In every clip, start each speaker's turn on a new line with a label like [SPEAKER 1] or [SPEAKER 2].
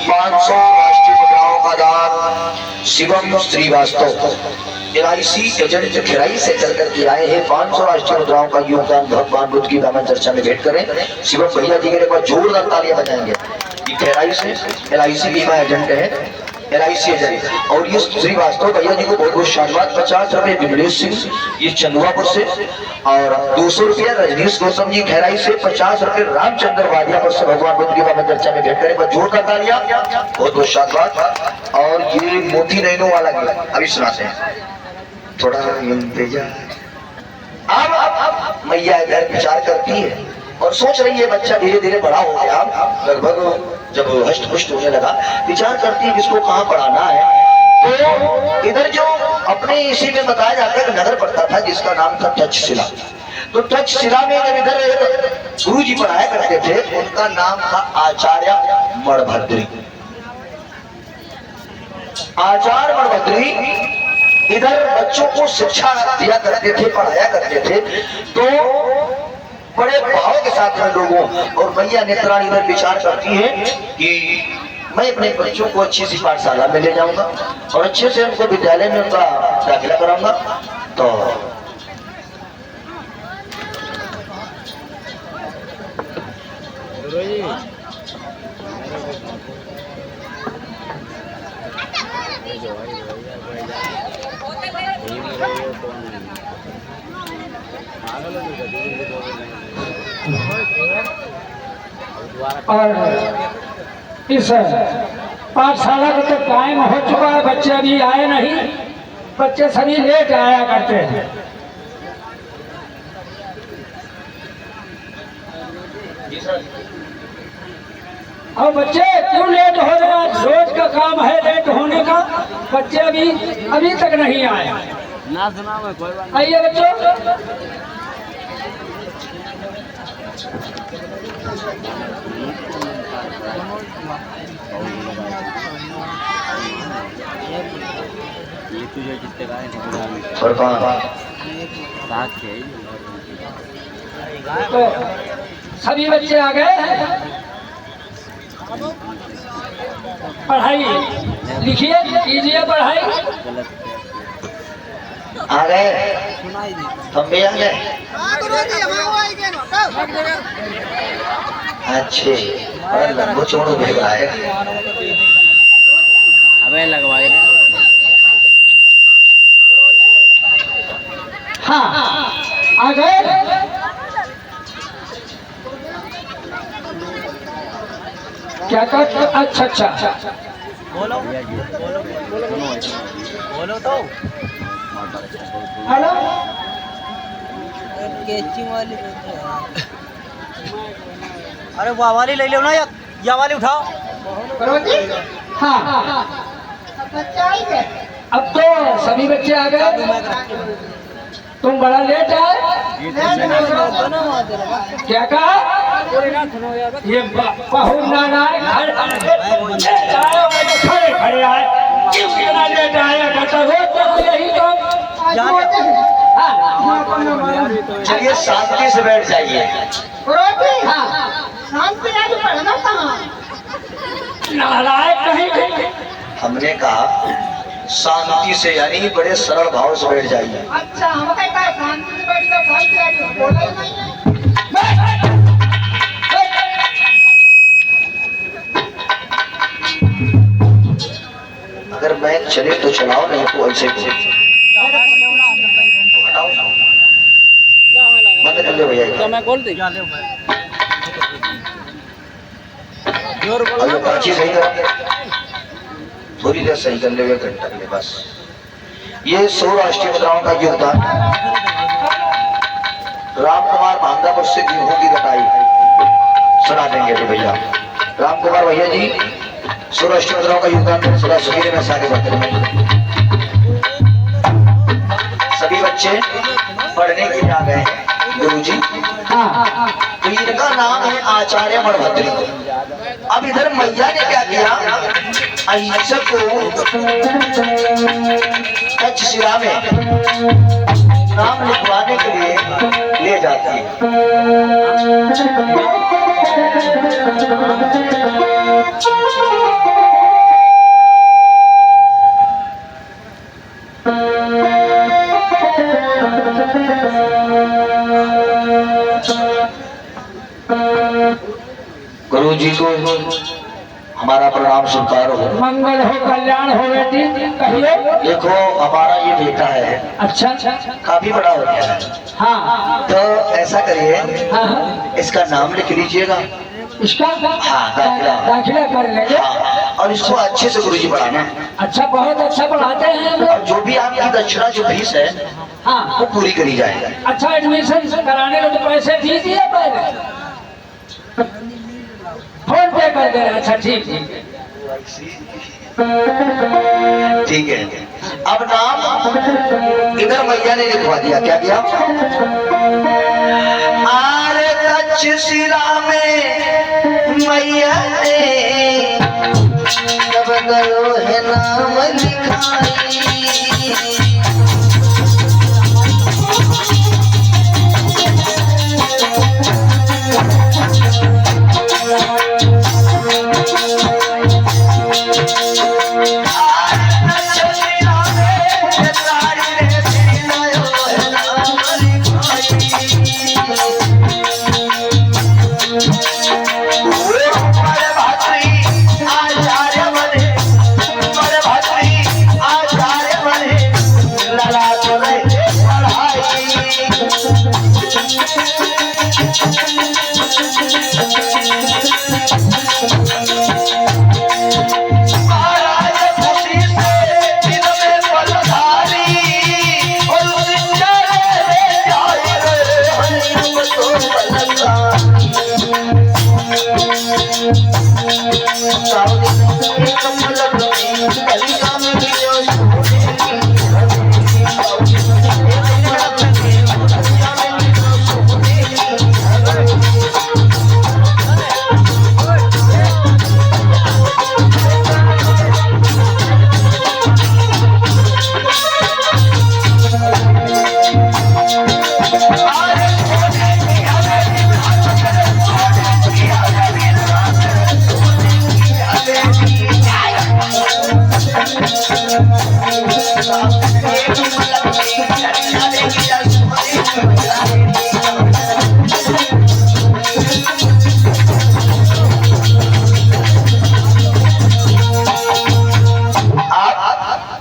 [SPEAKER 1] 500 राष्ट्रीय मुद्राओं का दान शिवम श्रीवास्तव LIC एजेंट खिराई से चलकर के आए हैं। 500 राष्ट्रीय मुद्राओं का योगदान भगवान बुद्ध की दामन चर्चा में भेंट करें। शिवम भैया जी के लिए जोरदार तालियां बजाएंगे। खिराई से LIC बीमा एजेंट है, LIC एजेंट। और ये श्रीवास्तव भैया जी को बहुत बहुत शानदार 50 रुपए विमलेश सिंह ये चंदुआपुर से, और 200 रुपया रजनीश गौतम जी खैराई से, 50 रुपए रामचंद्र वादियापुर से भगवान बुद्ध की बाबा चर्चा में भेंट करें। जोरदार तालियां, बहुत बहुत शानदार। और ये मोती नैनो वाला गीत अभी सुनाते हैं, थोड़ा इंतजार। अब मैया इधर विचार करती है और सोच रही है बच्चा धीरे धीरे बड़ा हो गया, लगभग जब हष्ट पुष्ट होने लगा, विचार करती है किसको कहाँ पढ़ाना है। तो इधर जो अपने इसी में बताया जाता है नगर पड़ता था जिसका नाम था तक्षशिला। तो तक्षशिला में जब इधर गुरु जी पढ़ाया करते थे उनका नाम था आचार्य मणभद्री। आचार्य मणभद्री इधर बच्चों को शिक्षा दिया करते थे, पढ़ाया करते थे। तो बड़े भाव के साथ में लोगों, और मैया नेत्राणी इधर विचार करती है कि मैं अपने बच्चों को अच्छी सी पाठशाला में ले जाऊंगा और अच्छे से उनको विद्यालय में उनका दाखिला कराऊंगा। तो
[SPEAKER 2] और इस पाठशाला का तो टाइम हो चुका है, बच्चे अभी आए नहीं, बच्चे सभी लेट आया करते हैं। और बच्चे क्यों लेट हो रहे हैं? रोज का काम है लेट होने का। बच्चे अभी तक नहीं आए।
[SPEAKER 3] ना सुना मैं कोई बात।
[SPEAKER 2] आइए बच्चों।
[SPEAKER 3] ये तुझे कितने का है?
[SPEAKER 2] तो सभी बच्चे आ गए हैं। पढ़ाई लिखिए, कीजिए पढ़ाई।
[SPEAKER 1] आ गए, हम भी आ गए। अच्छे लंबो चौड़ो भेगा है।
[SPEAKER 3] अबे लगवा के
[SPEAKER 2] हाँ आ गए। क्या कर? अच्छा
[SPEAKER 3] बोलो तो
[SPEAKER 2] हेलो।
[SPEAKER 3] अरे वो वाली ले लो ना, या वाली उठाओ।
[SPEAKER 2] हाँ अब तो सभी बच्चे आ गए। तुम बड़ा लेट आए। क्या कहा? ये बहुत नाना खड़े खड़े आए, क्यों इतना लेट आया करता हो? तो यही तो
[SPEAKER 1] चलिए शांति से बैठ जाइए।
[SPEAKER 2] नारायण कहीं।
[SPEAKER 1] हमने कहा शांति से, यानी बड़े सरल भाव से बैठ जाइए।
[SPEAKER 4] अच्छा हम शांति से बैठ कर बोला ही नहीं है।
[SPEAKER 1] अगर मैं चले तो चलाओ, नहीं तो ऐसे को हटाओ, बंद कर ले भैया।
[SPEAKER 3] मैं बोल दी
[SPEAKER 1] अभी पर्ची सही करो, थोड़ी देर सही कर ले, घंटा के लिए बस। ये 100 राष्ट्रीय मुद्राओं का योगदान राम कुमार भांगापुर से गेहूं की कटाई सुना देंगे तो भैया। राम कुमार भैया जी 100 राष्ट्रीय मुद्राओं का योगदान सदा सुखी में सारे बर्तन में। सभी बच्चे पढ़ने के लिए आ गए हैं गुरु जी। तो इनका नाम है आचार्य मणभद्री। अब इधर मैया ने क्या किया, अहिंसक को तक्षशिला में नाम लिखवाने के लिए ले जाती है। गुरु जी को हमारा प्रणाम स्वीकार हो।
[SPEAKER 2] मंगल हो, कल्याण हो बेटी, कहिए।
[SPEAKER 1] देखो हमारा ये बेटा है,
[SPEAKER 2] अच्छा
[SPEAKER 1] काफी बड़ा हो गया है,
[SPEAKER 2] हाँ
[SPEAKER 1] तो ऐसा करिए
[SPEAKER 2] हाँ,
[SPEAKER 1] इसका नाम लिख लीजिएगा।
[SPEAKER 2] इसका
[SPEAKER 1] हाँ, दाखिला।
[SPEAKER 2] दाखिला कर लेंगे।
[SPEAKER 1] हाँ, और इसको अच्छे से गुरुजी पढ़ाना।
[SPEAKER 2] अच्छा, बहुत अच्छा पढ़ाते हैं हम
[SPEAKER 1] और
[SPEAKER 2] लोग।
[SPEAKER 1] जो भी आपकी दक्षिणा जो फीस है
[SPEAKER 2] हाँ,
[SPEAKER 1] वो पूरी करी जाएगी।
[SPEAKER 2] अच्छा, एडमिशन कराने के तो पैसे दीजिए पहले, फोन पे कर दे। अच्छा ठीक
[SPEAKER 1] ठीक है। अब नाम इधर मैया ने लिखवा दिया। क्या किया? आरे तक्षशिला में मैया ने तब करो है नाम लिखाई।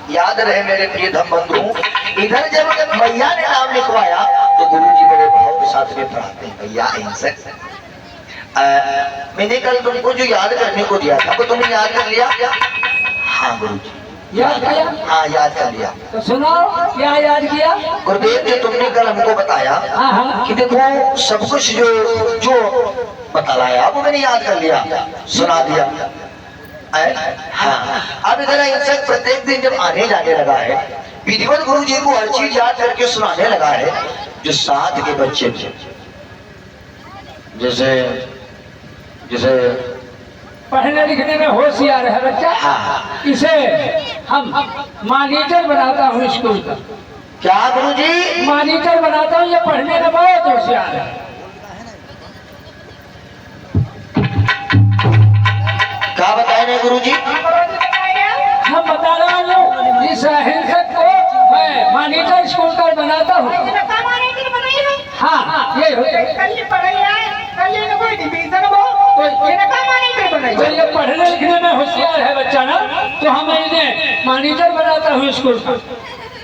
[SPEAKER 1] याद रहे मेरे प्रिय धम बंधु, इधर जब मैया ने नाम लिखवाया तो गुरुजी बड़े भाव के साथ में पढ़ाते हैं। भैया अहिंसक, मैंने कल तुमको जो याद करने को दिया था वो तुमने याद कर लिया? हाँ गुरुजी,
[SPEAKER 2] याद किया?
[SPEAKER 1] हाँ याद कर लिया।
[SPEAKER 2] तो सुनाओ, क्या याद किया?
[SPEAKER 1] गुरुदेव जी तुमने कल हमको बताया
[SPEAKER 2] हाँ हाँ,
[SPEAKER 1] कि देखो सब कुछ जो जो बतलाया वो मैंने याद कर लिया, सुना दिया। हाँ, अब इधर अहिंसक प्रत्येक दिन जब आने जाने लगा है, विधिवत गुरु जी को हर चीज याद करके सुनाने लगा है। जो साथ के बच्चे थे, जैसे जैसे
[SPEAKER 2] पढ़ने लिखने में होशियार है बच्चा,
[SPEAKER 1] हाँ,
[SPEAKER 2] इसे हम मॉनिटर बनाता हूँ स्कूल का।
[SPEAKER 1] क्या गुरु जी?
[SPEAKER 2] मॉनिटर बनाता हूँ, ये पढ़ने में बहुत होशियार है।
[SPEAKER 1] क्या बताए गुरु जी?
[SPEAKER 2] हम बता रहा हूँ, इस अहिंसक को मैं मॉनिटर स्कूल का बनाता हूँ। हाँ, ये तो ये पढ़ने लिखने में होशियार है बच्चा ना, तो हम इन्हें मॉनिटर बनाता हूँ स्कूल का।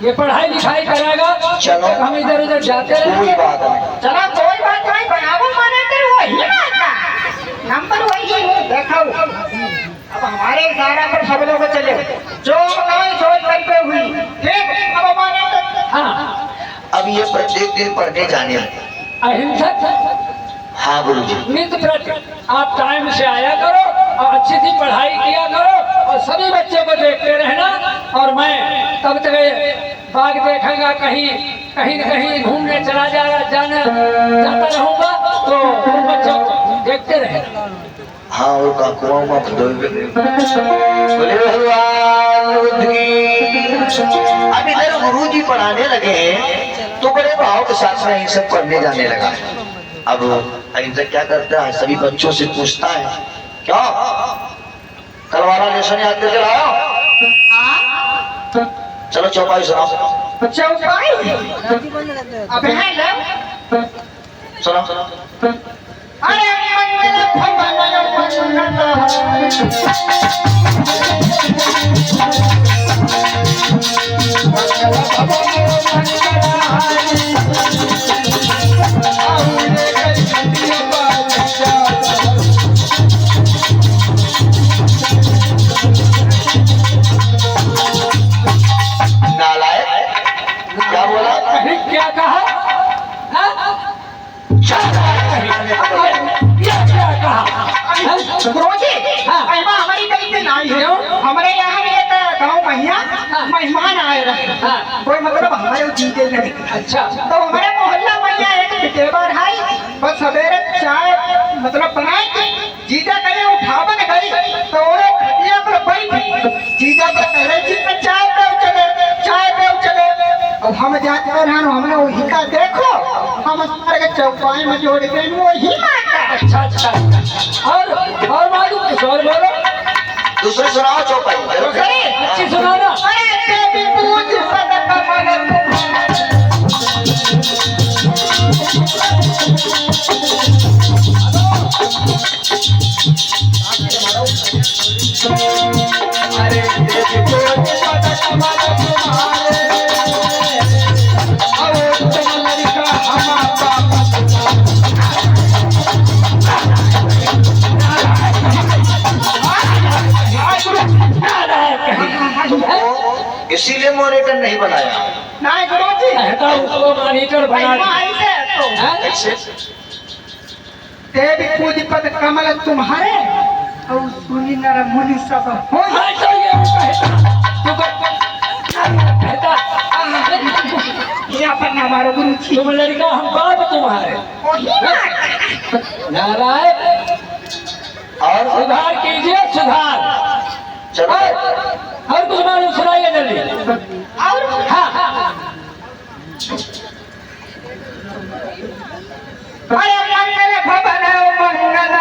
[SPEAKER 2] ये पढ़ाई लिखाई कराएगा,
[SPEAKER 1] चलो
[SPEAKER 2] हम इधर उधर जाते
[SPEAKER 1] कोई
[SPEAKER 2] रहेंगे।
[SPEAKER 1] बात नहीं।
[SPEAKER 4] चलो कोई बात नहीं, बनाओ मॉनिटर वही आता, नंबर वही है। देखो अब हमारे इशारा पर सब लोग चले, जो नहीं सोच करके हुई ठीक। अब मॉनिटर,
[SPEAKER 2] हाँ,
[SPEAKER 1] अब ये प्रत्येक दिन पढ़ने जाने लगे।
[SPEAKER 2] अहिंसक,
[SPEAKER 1] हाँ गुरु जी,
[SPEAKER 2] नित्य प्रति आप टाइम से आया करो और अच्छी सी पढ़ाई किया करो और सभी बच्चे को देखते रहना। और मैं तब तक बाग देखेगा, कहीं कहीं न कहीं घूमने जाता रहूंगा, तो उन बच्चों को देखते रहना।
[SPEAKER 1] हाँ और का कुआं में बोले भगवान बुद्ध की। अब इधर गुरु जी पढ़ाने लगे हैं तो बड़े भाव के साथ में अहिंसक पढ़ने जाने लगा है। अब अहिंसक क्या करता है, सभी बच्चों से पूछता है, क्या कल वाला लेसन याद करके लाओ? चलो चौपाई सुनाओ।
[SPEAKER 4] चौपाई अब है ना,
[SPEAKER 1] सुनाओ।
[SPEAKER 4] अरे मंगल भवन गुरुजी
[SPEAKER 2] हाँ।
[SPEAKER 4] अहिमा हमारी गलती नहीं है
[SPEAKER 2] क्यों?
[SPEAKER 4] हमारे यहाँ एक गाँव महिया
[SPEAKER 2] हाँ।
[SPEAKER 4] मेहमान आए रहे
[SPEAKER 2] हाँ।
[SPEAKER 4] कोई मतलब हमारे जीते नहीं
[SPEAKER 2] अच्छा
[SPEAKER 4] तो हमारे मोहल्ला मैया एक बिटेवर है बस सवेरे चाय मतलब बनाए थी जीजा कहीं उठावन गई तो वो खटिया पर बैठी जीजा पर कह रही थी चाय पे चले और हम जाते रहे हमने वही का देखो हम हमारे के चौपाई में जोड़ गए वही माता
[SPEAKER 2] अच्छा अच्छा और मालूम कुछ और बोलो
[SPEAKER 1] दूसरे सुनाओ चौपाई
[SPEAKER 4] अरे
[SPEAKER 2] अच्छी सुना ना
[SPEAKER 4] अरे देवी पूज पद कमल अरे देवी पूज पद कमल तुम्हारे और तुम लड़का हमारा
[SPEAKER 1] वो इसीलिए मॉनिटर नहीं बनाया।
[SPEAKER 4] नहीं गुरुजी
[SPEAKER 2] कहता उसको मॉनिटर बना
[SPEAKER 4] अहिमा
[SPEAKER 2] दे।
[SPEAKER 4] ऐसे तो
[SPEAKER 2] हैं?
[SPEAKER 1] कैसे?
[SPEAKER 4] देवी पूज पद कमल तुम्हारे और सुनी नर मुनि सब हो
[SPEAKER 2] हाँ, तो ये कहता
[SPEAKER 4] ये अपन हमारे गुरु जी
[SPEAKER 2] तुम लड़का हम बाप तुम्हारे नारायण
[SPEAKER 1] और
[SPEAKER 2] सुधार कीजिए सुधार
[SPEAKER 1] चलो
[SPEAKER 2] और कुछ मालूम सुनाइए जल्दी
[SPEAKER 4] और
[SPEAKER 2] हाँ हाँ
[SPEAKER 4] अरे मंगल भवन मंगल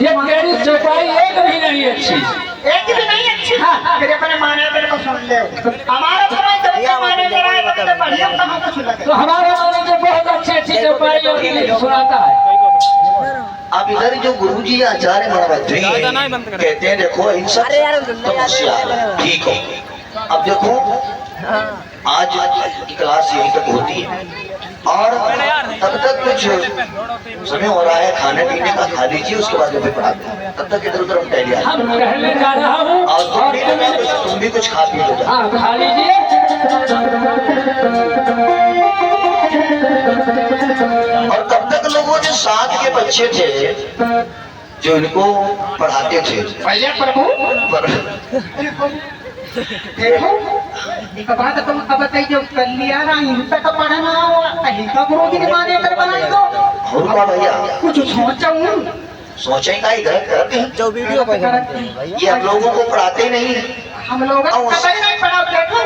[SPEAKER 2] ये मेरी चौपाई एक भी नहीं अच्छी
[SPEAKER 4] एक भी नहीं अच्छी फिर अपने माने तेरे को सुन ले हमारा समय जब तक माने तेरा है तब तक बढ़िया कहाँ कुछ लगे
[SPEAKER 2] तो हमारे मैनेजर बहुत अच्छी अच्छी चौपाई और इंग्लिश सुनाता है
[SPEAKER 1] अब इधर जो गुरुजी आचार्य महाभद्री कहते हैं देखो इन सब समस्या ठीक हो। अब देखो आज की क्लास यहीं तक होती है और तब तक कुछ समय हो रहा है खाने पीने का खा लीजिए उसके बाद फिर पढ़ाते हैं तब तक इधर उधर हम टहलिए
[SPEAKER 2] हम कहने जा रहा हूँ
[SPEAKER 1] और तुम भी कुछ खा पी लो जाओ।
[SPEAKER 2] हाँ खा लीजिए
[SPEAKER 1] और तब तक लोगों जो साथ के बच्चे थे जो इनको पढ़ाते थे
[SPEAKER 4] भैया प्रभु
[SPEAKER 1] पर
[SPEAKER 4] देखो एक बात तुम अब बताइए जो कल्याण इन तक पढ़ना हुआ कहीं का गुरु जी ने माने कर बनाई दो
[SPEAKER 1] और का भैया
[SPEAKER 4] कुछ सोचा
[SPEAKER 1] सोचेगा ही गलत
[SPEAKER 3] जो वीडियो पर भाई
[SPEAKER 1] ये हम लोगों को पढ़ाते ही नहीं
[SPEAKER 4] हम लोग कभी नहीं पढ़ा देखो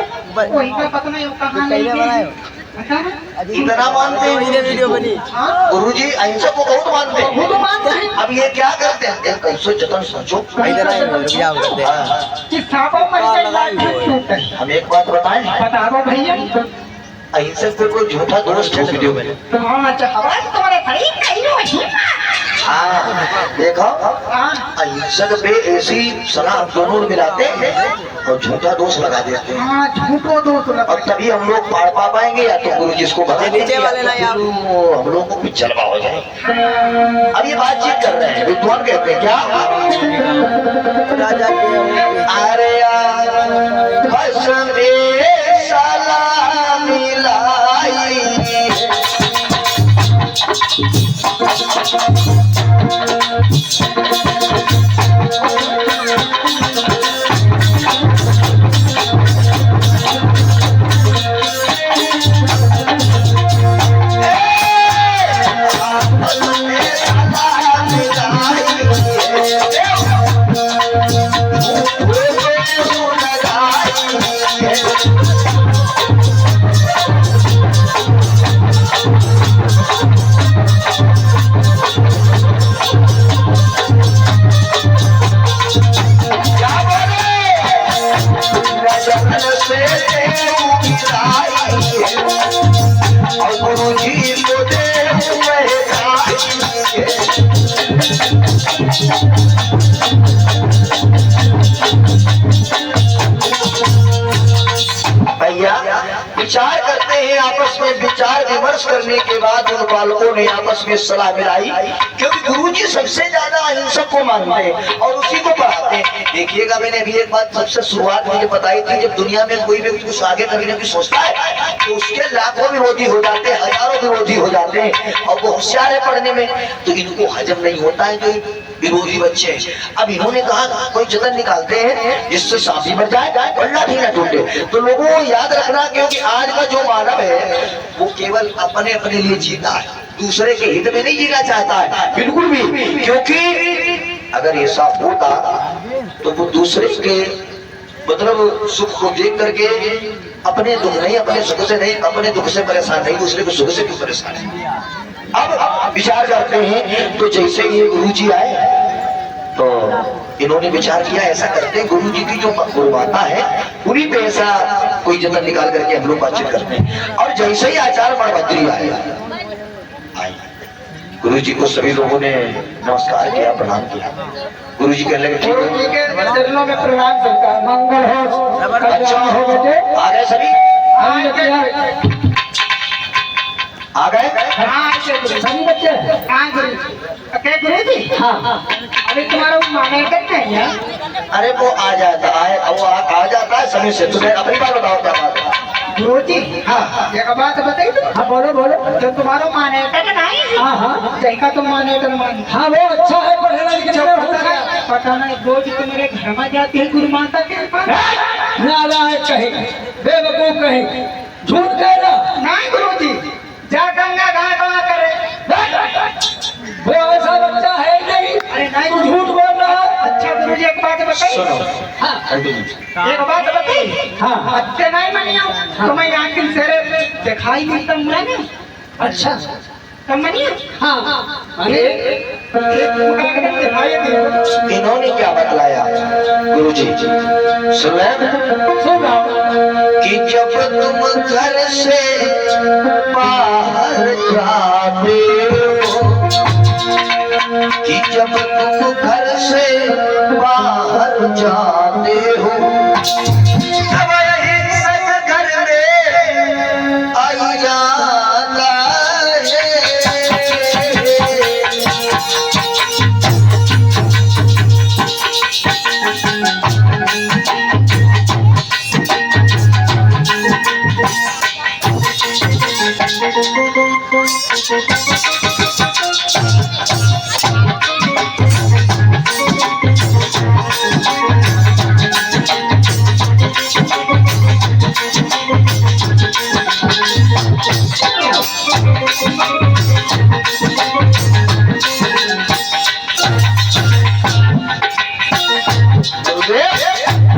[SPEAKER 4] वही का पता नहीं कहाँ
[SPEAKER 3] पहले बनाए
[SPEAKER 1] इतना मानते हैं
[SPEAKER 3] वीडियो बनी
[SPEAKER 1] गुरुजी अहिंसा को बहुत मानते
[SPEAKER 4] वो
[SPEAKER 1] हैं।
[SPEAKER 4] तो मानते हैं
[SPEAKER 1] अब ये क्या करते हैं कैसे जतन सोचो
[SPEAKER 3] इधर आए रुक जाओ करते हैं
[SPEAKER 1] हाँ,
[SPEAKER 4] कि सांपों पर चढ़
[SPEAKER 1] हम एक बात बताएं
[SPEAKER 4] बता दो भैया
[SPEAKER 1] अहिंसक पे कोई झूठा दोस्त ठोक दियो
[SPEAKER 4] तो हाँ अच्छा हवा तुम्हारे खड़ी कहीं वही
[SPEAKER 1] हाँ देखो अहिंसक पे ऐसी सलाह हम दोनों मिलाते हैं और झूठा दोष लगा देते हैं
[SPEAKER 4] हाँ झूठो दोस्त लगा
[SPEAKER 1] और तभी हम लोग पार पा पाएंगे या तो गुरु जिसको बता
[SPEAKER 3] नीचे वाले ना यार।
[SPEAKER 1] हम लोगों को कुछ जलवा हो जाए। अब ये बातचीत कर रहे हैं विद्वान कहते हैं क्या
[SPEAKER 3] राजा के
[SPEAKER 1] अरे यार बस में सलाह मिलाई विमर्श करने के बाद उन बालकों ने आपस में सलाह मिलाई, क्योंकि गुरुजी सबसे ज्यादा अहिंसक को मानते हैं और उसी को पढ़ाते हैं। देखिएगा, मैंने अभी एक बात सबसे शुरुआत मुझे बताई थी, जब दुनिया में कोई व्यक्ति कुछ आगे कभी ना कुछ सोचता है तो उसके लाखों विरोधी हो जाते हैं, हजारों विरोधी हो जाते हैं, और वो होशियार है पढ़ने में, तो इनको हजम नहीं होता है जो विरोधी बच्चे हैं। अब इन्होंने कहा कोई जतन निकालते हैं जिससे सांप मर जाए, पल्ला भी ना टूटे। तो लोगों को याद रखना, क्योंकि आज का जो मानव है वो केवल अपने अपने लिए जीता है, दूसरे के हित में नहीं जीना चाहता है बिल्कुल भी। क्योंकि अगर ऐसा होता तो वो दूसरे के मतलब सुख को देख करके अपने दुख नहीं, अपने सुख से नहीं, अपने दुख से परेशान नहीं, दूसरे को सुख से क्यों परेशान है। अब विचार करते हैं, तो जैसे ये गुरु जी आए तो इन्होंने विचार किया ऐसा करते हैं, गुरु जी की जो गुरु माता है उन्हीं पे ऐसा कोई जतन निकाल करके हम लोग बातचीत करते हैं। और जैसे ही आचार्य बड़भद्री आए, गुरु जी को सभी लोगों ने नमस्कार किया, प्रणाम किया। गुरु जी कहने लगे ठीक
[SPEAKER 2] गुरु जी के चरणों में प्रणाम करता, मंगल हो, कल्याण हो बेटे।
[SPEAKER 1] आ गए सभी,
[SPEAKER 2] हाँ बच्चे
[SPEAKER 1] आ गए
[SPEAKER 2] सभी बच्चे।
[SPEAKER 4] हाँ गुरु जी,
[SPEAKER 2] हाँ
[SPEAKER 4] अभी तुम्हारा माने करते हैं।
[SPEAKER 1] अरे वो आ जाता है, वो आ जाता है समय से। तुम्हें अपनी बात बताओ क्या बात है।
[SPEAKER 4] गुरु जी, हाँ एक बात बताइए तो,
[SPEAKER 2] हाँ बोलो बोलो।
[SPEAKER 4] जो तुम्हारा माने कर नहीं,
[SPEAKER 2] हाँ हाँ
[SPEAKER 4] जैका तुम माने कर मान,
[SPEAKER 2] हाँ वो अच्छा है, पढ़ने लिखने में होशियार।
[SPEAKER 4] पता नहीं रोज तुम्हारे घर में जाती है गुरु माता के पास।
[SPEAKER 2] नालायक कहीं, बेवकूफ कहीं, झूठ कह रहा।
[SPEAKER 4] नहीं गुरु जी, जा गंगा गाय करे।
[SPEAKER 2] वो ऐसा बच्चा है ही नहीं।
[SPEAKER 4] अरे नहीं
[SPEAKER 2] तू झूठ बोल रहा है।
[SPEAKER 4] अच्छा गुरु जी एक बात
[SPEAKER 1] सुनो,
[SPEAKER 4] बताइए,
[SPEAKER 2] हाँ
[SPEAKER 4] एक बात बताइए।
[SPEAKER 2] हाँ
[SPEAKER 4] अच्छे नहीं मनिया, तुम्हें आखिर से दिखाई नहीं तुम ना।
[SPEAKER 2] अच्छा
[SPEAKER 4] तुम मनिया,
[SPEAKER 2] हाँ अरे
[SPEAKER 4] दिखाई दे।
[SPEAKER 1] इन्होंने क्या बतलाया गुरु जी, सुन
[SPEAKER 2] सुन रहा हूँ।
[SPEAKER 1] कि जब तुम घर से बाहर जाते हो, कि जब तुम घर से बाहर जाते हो, तब अहिंसक घर में आई जाता है।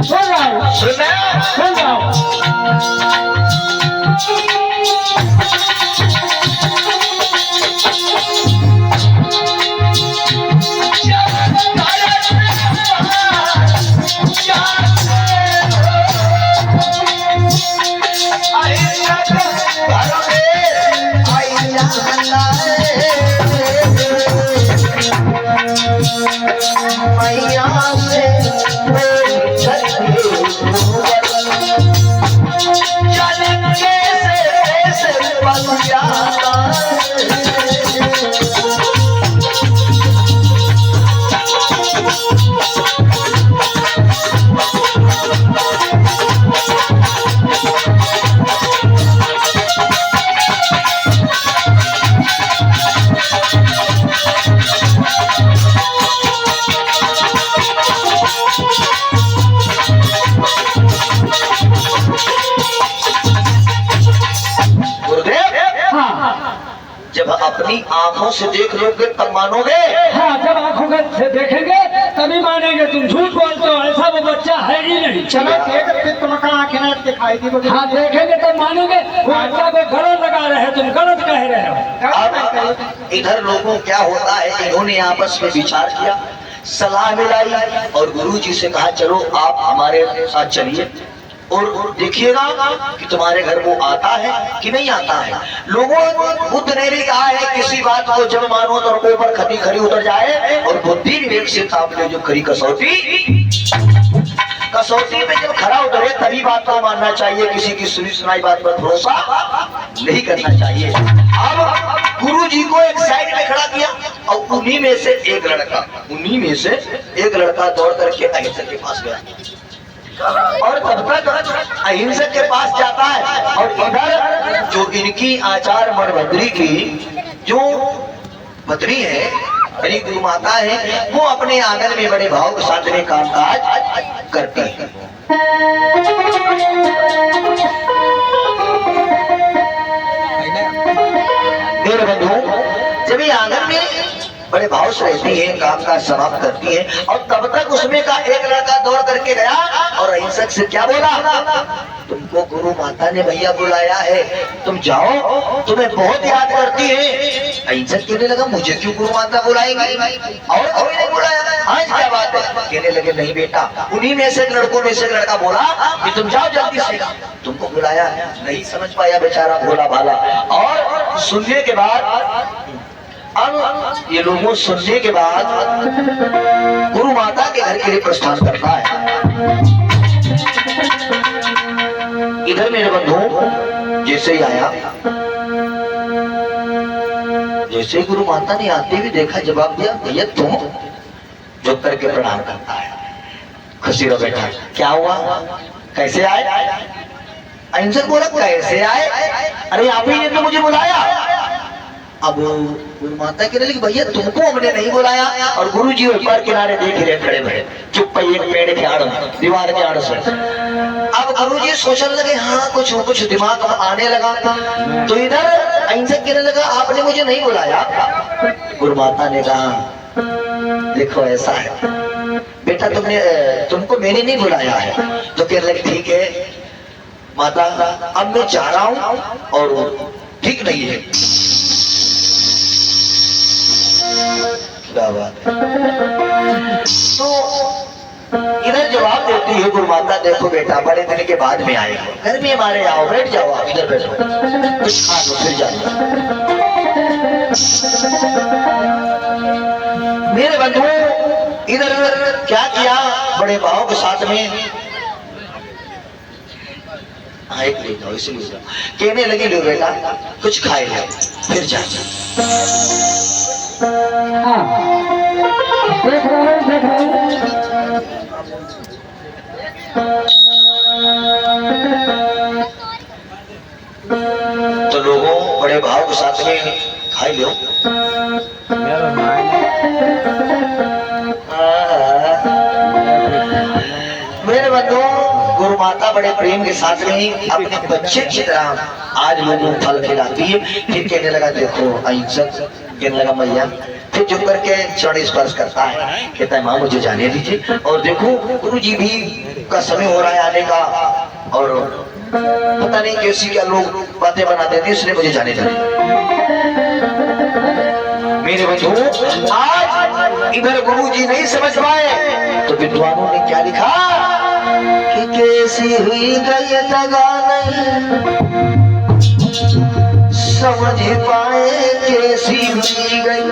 [SPEAKER 2] सुन रहा हूँ, सुन रहा हूँ।
[SPEAKER 1] जब अपनी आंखों से देख लोगे तब मानोगे।
[SPEAKER 2] हाँ जब आंखों से देखेंगे तभी मानेंगे। तुम झूठ बोलते हो, ऐसा वो बच्चा है ही नहीं।
[SPEAKER 4] चलो देख, फिर तुमको आंखें नहीं दिखाई दी।
[SPEAKER 2] हाँ देखेंगे तब मानोगे। वो बच्चा को गलत लगा रहे हो, तुम गलत कह रहे हो।
[SPEAKER 1] अब इधर लोगों क्या होता है, इन्होंने आपस में विचार किया, सलाह मिलाई और गुरु जी से कहा चलो आप हमारे साथ चलिए और देखिएगा कि तुम्हारे घर वो आता है कि नहीं आता है। लोगों बुद्ध ने भी कहा है किसी बात को जब मानो तो रुपये पर खरी खरी उतर जाए और बुद्धि विवेक से ताप ले जो खरी कसौटी कसौटी में जब खरा उतरे तभी बात को मानना चाहिए, किसी की सुनी सुनाई बात पर भरोसा नहीं करना चाहिए। अब गुरु जी को एक साइड में खड़ा किया और उन्हीं में से एक लड़का दौड़ करके अहिंसक के पास गया और तब तक अहिंसक के पास जाता है और इधर जो इनकी आचार मणभद्री की जो पत्नी है, मेरी गुरु माता है, वो अपने आंगन में बड़े भाव के साथ में कामकाज करती है। मेरे बंधु जब ये आंगन में बड़े भाव से रहती है, काम काज समाप्त करती है और तब तक उसमें का एक लड़का दौड़ करके गया और अहिंसक से क्या बोला, तुमको गुरु माता ने भैया बुलाया है, तुम जाओ, तुम्हें बहुत याद करती है। अहिंसक कहने लगा मुझे क्यों गुरु माता बुलाएंगे और कोई नहीं बुलाया, आज क्या बात है? कहने लगे नहीं बेटा, उन्हीं में से लड़कों में से लड़का बोला कि तुम जाओ जल्दी से, तुमको बुलाया। नहीं समझ पाया बेचारा भोला भाला। और सुनने के बाद अब ये लोगों सुनने के बाद गुरु माता के घर के लिए प्रस्थान करता है। इधर मेरे बंधु जैसे ही आया, जैसे ही गुरु माता ने आते हुए देखा, जवाब दिया भैया तुम, झुक करके प्रणाम करता है। खुशी रहो बेटा, क्या हुआ, कैसे आए? अहिंसक बोला कैसे आए, अरे आप ही ने तो मुझे बुलाया। अब गुरु माता कहने लगी भैया तुमको हमने नहीं बुलाया, और गुरु जी ऊपर किनारे देख रहे खड़े हुए चुप पे एक पेड़ के आड़ दीवार के आड़ से। अब गुरु जी सोचने लगे हाँ कुछ दिमाग में आने लगा, तो इधर अहिंसक कहने लगा आपने मुझे नहीं बुलाया। गुरु माता ने कहा देखो ऐसा है बेटा, तुमको मैंने नहीं बुलाया है। तो कहने लगे ठीक है माता, अब मैं जा रहा हूँ और ठीक नहीं है। क्या बात है? तो इधर जवाब देती है गुरु माता, देखो बेटा बड़े दिन के बाद में आए हो, घर में हमारे आओ, बैठ जाओ, आप इधर बैठो, कुछ खा लो फिर जाओ। मेरे बंधु इधर क्या किया, बड़े भाव के साथ में एक ले जाओ, इसलिए कहने लगे लो बेटा कुछ खाए लो फिर जा।
[SPEAKER 2] हाँ देख रहे
[SPEAKER 1] तो लोगों बड़े भाव के साथ में खाई लो। मेरे बंधु गुरु माता बड़े प्रेम के साथ में अपने बच्चे की तरह आज लोगों को फल खिलाती है। फिर कहने लगा देखो अहिंसक, कहने लगा मैया, फिर चुप करके चरण स्पर्श करता है, कहता है माँ मुझे जाने दीजिए। और देखो गुरु जी भी का समय हो रहा है आने का, और पता नहीं कैसी क्या लोग बातें बनाते थे, इसलिए मुझे जाने दीजिए। मेरे बंधु आज इधर गुरु जी नहीं समझ पाए तो विद्वानों ने क्या लिखा कि कैसी हुई गई दगा नहीं समझ पाए, कैसी हुई गई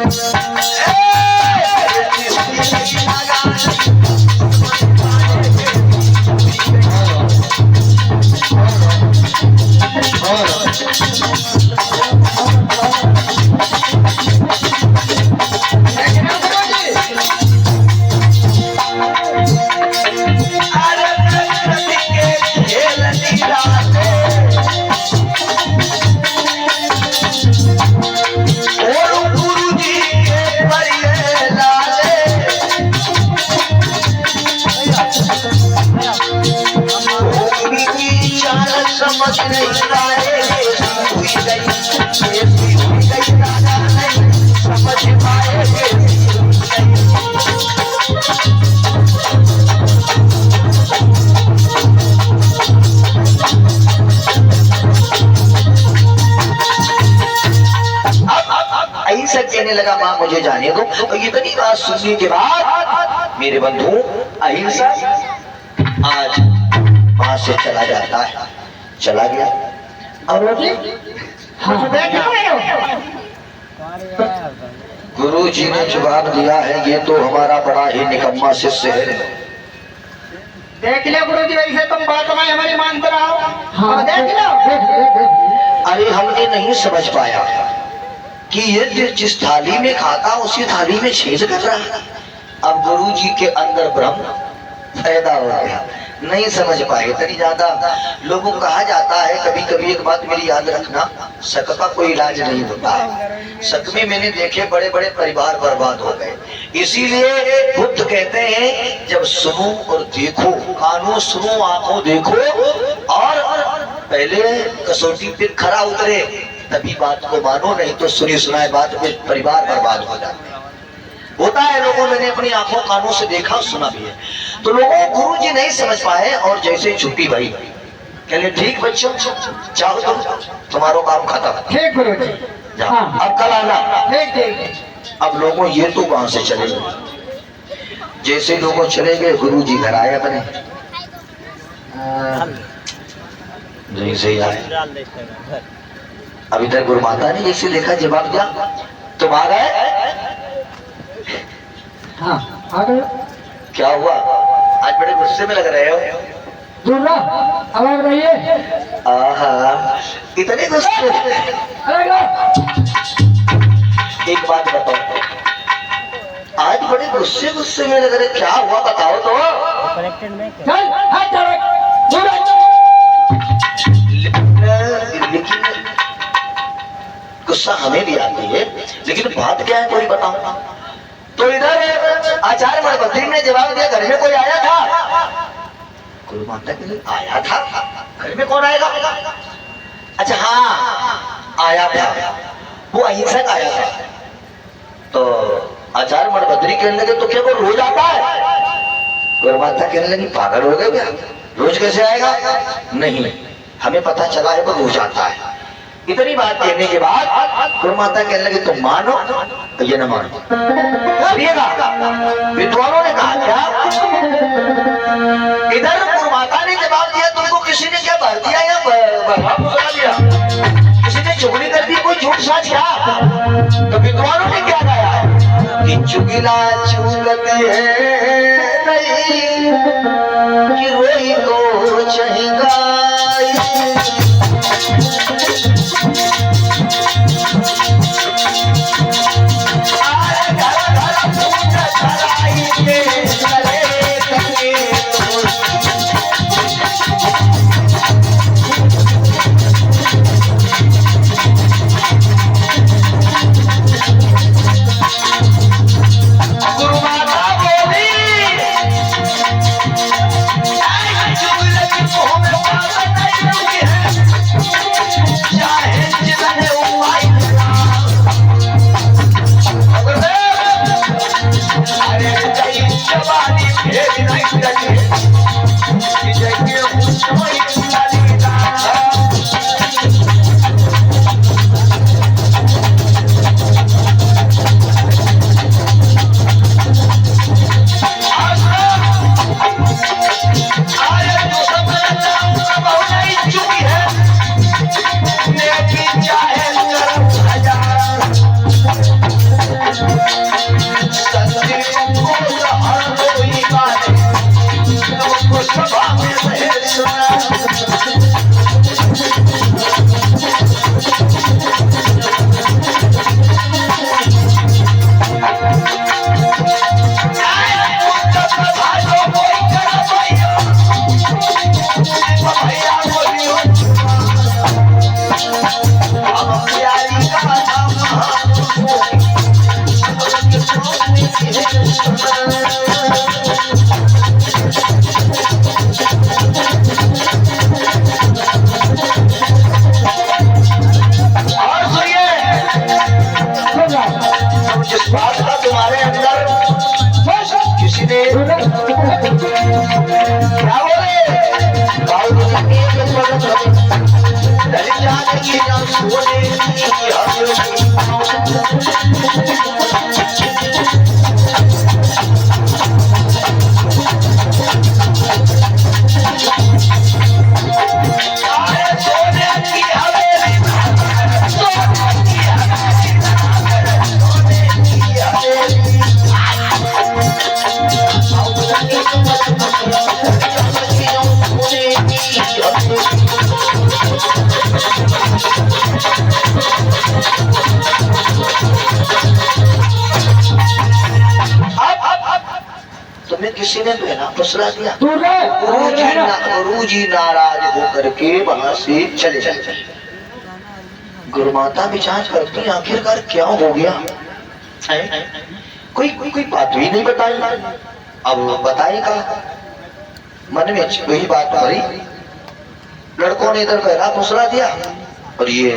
[SPEAKER 1] समझ नहीं पाए, हुई गई, हुई गई दादा नहीं समझ पाए। ऐसा कहने लगा माँ मुझे जाने दो। तो इतनी बात सुनने के बाद मेरे बंधु अहिंसा आज वहां से चला जाता है, चला गया। और गुरु जी ने जवाब दिया है ये तो हमारा बड़ा ही निकम्मा शिष्य है,
[SPEAKER 4] देख लो गुरु जी, वैसे तुम बात में हमारी मानते रहो।
[SPEAKER 2] हाँ,
[SPEAKER 4] अब देख लो।
[SPEAKER 1] अरे हमने नहीं समझ पाया कि ये जिस थाली में खाता उसी थाली में छेद कर रहा है। अब गुरु जी के अंदर ब्रह्म पैदा हो गया, नहीं समझ पाए। इतनी ज्यादा लोगों को कहा जाता है, कभी कभी एक बात मेरी याद रखना, शक का कोई इलाज नहीं होता है। शक में मैंने देखे बड़े बड़े परिवार बर्बाद हो गए। इसीलिए बुद्ध कहते हैं जब सुनो और देखो, कानों सुनो आंखों देखो, और पहले कसौटी पे खरा उतरे तभी बात को मानो, नहीं तो सुनी सुनाए बात में परिवार बर्बाद हो जाते हैं। होता है लोगों, मैंने अपनी आंखों कानों से देखा सुना भी है। तो लोगों गुरु जी नहीं समझ पाए और जैसे छुट्टी भाई कहले ठीक बच्चों जाओ तुम, तुम्हारा काम खत्म।
[SPEAKER 4] ठीक गुरु जी।
[SPEAKER 1] जाओ,
[SPEAKER 2] हाँ।
[SPEAKER 1] अब कल आना।
[SPEAKER 4] ठीक ठीक।
[SPEAKER 1] अब लोगों ये तो वहां से चले गए। जैसे लोगों चले गए गुरु जी घर आए अपने, जैसे ही आए अभी तक गुरु माता ने जैसे देखा जवाब दिया, तुम आ गए।
[SPEAKER 2] हाँ, आ गए।
[SPEAKER 1] क्या हुआ, आज बड़े गुस्से में लग रहे हो।
[SPEAKER 2] दूर रहो, अलग रहिए।
[SPEAKER 1] आहा, इतने गुस्से।
[SPEAKER 2] अलग रहो।
[SPEAKER 1] एक बात बताओ, आज बड़े गुस्से गुस्से में लग रहे, क्या हुआ बताओ तो।
[SPEAKER 2] चल, हाथ चढ़ा, दूर रहो।
[SPEAKER 1] लेकिन गुस्सा हमें भी आती है, लेकिन बात क्या है कोई बताओ। तो इधर आचार्य मणिभद्री ने जवाब दिया, घर में कोई आया था। गुरु माता के लिए आया था, घर में कौन आएगा। अच्छा हाँ आया था, वो अहिंसक आया था। तो आचार्य मणिभद्री कहने लगे तो क्या वो रोज आता है। गुरु माता कहने लगी पागल हो गए क्या, रोज कैसे आएगा। नहीं, हमें पता चला है वो रोज आता है। इतनी बात कहने के बाद गुरु माता कहने लगे तुम मानो ये न मानो। विद्वानों ने कहा क्या, इधर गुरु माता ने जवाब दिया तुमको किसी ने क्या भर दिया या भरा दिया, किसी ने चुगली कर दी, कोई झूठ साच क्या। तो विद्वानों ने क्या कहा कि चुगला चुगलती है नहीं कि रोई को चहेगा। किसी ने बहना फुसला दिया।
[SPEAKER 2] दूर रहे।
[SPEAKER 1] गुरुजी नाराज होकर के वहां से चले जाते। गुरु माता विचार करती आखिरकार क्या हो गया है? कोई बात भी नहीं बताई। अब बताएगा मन में वही बात भरी। लड़कों ने इधर बहरा फुसला दिया और ये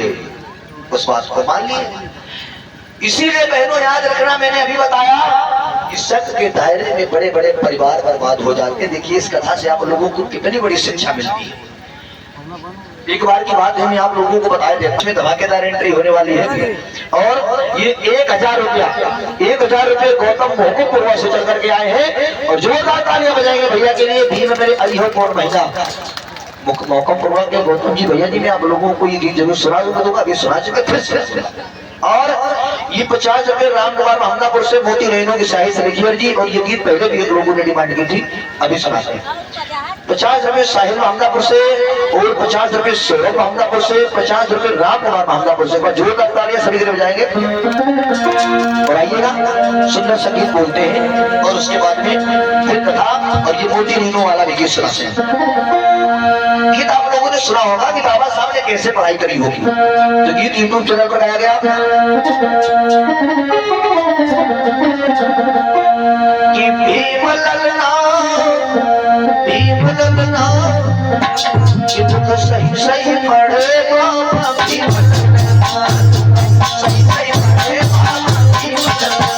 [SPEAKER 1] उस बात को मान लिया। इसीलिए बहनों याद रखना, मैंने अभी बताया कि शक के दायरे में बड़े बड़े परिवार बर्बाद हो जाते हैं। देखिए इस कथा से आप लोगों को कितनी बड़ी शिक्षा मिलती है। एक बार की बात है, मैं आप लोगों को बताया देता हूं, धमाकेदार एंट्री होने वाली है और ये 1000 रुपया गौतम मोहकुपुरवा से चल करके आए हैं और जोरदार तालियां बजाएंगे भैया के लिए। भीम मेरे आई हो कौन महिला मोहकुपुरवा के गौतम जी भैया जी, मैं आप लोगों को ये गीत जरूर सुना दूंगा। अभी सुना चुके फिर और ये 50 रुपए राम कुमार महमदापुर से मोती रेणु की शाही से लिखी जी। और ये गीत पहले भी लोगों ने डिमांड की थी, अभी सुनाते हैं। 50 रुपए साहिल महमदापुर से और 50 रुपए सौरभ महमदापुर से, 50 रुपए राम कुमार महमदापुर से। जोरदार तालियां सभी के बजाएंगे और आइएगा सुंदर संगीत बोलते हैं और उसके बाद में फिर कथा और ये मोती रेणु वाला भी गीत सुनाते हैं। गीत आप लोगों ने सुना होगा कि बाबा साहब ने कैसे पढ़ाई करी होगी। तो गीत यूट्यूब चैनल पर गाया गया कि भीम ललना कि तुम सही सही पढ़े बाबा, भीम ललना सही सही पढ़े बाबा, भीम ललना।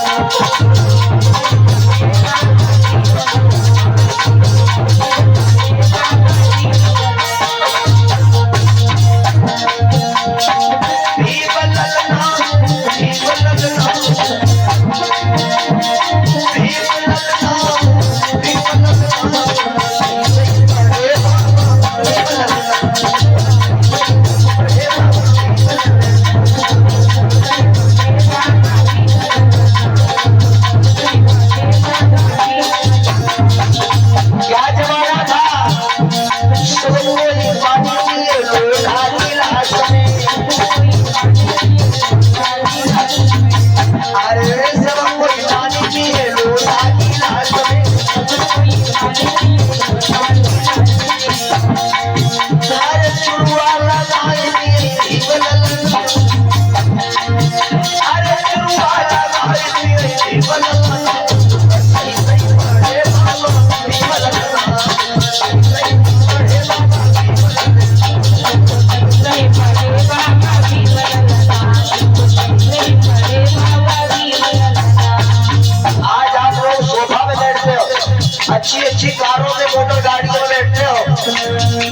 [SPEAKER 1] अच्छी कारों में, मोटर गाड़ियों में बैठते हो,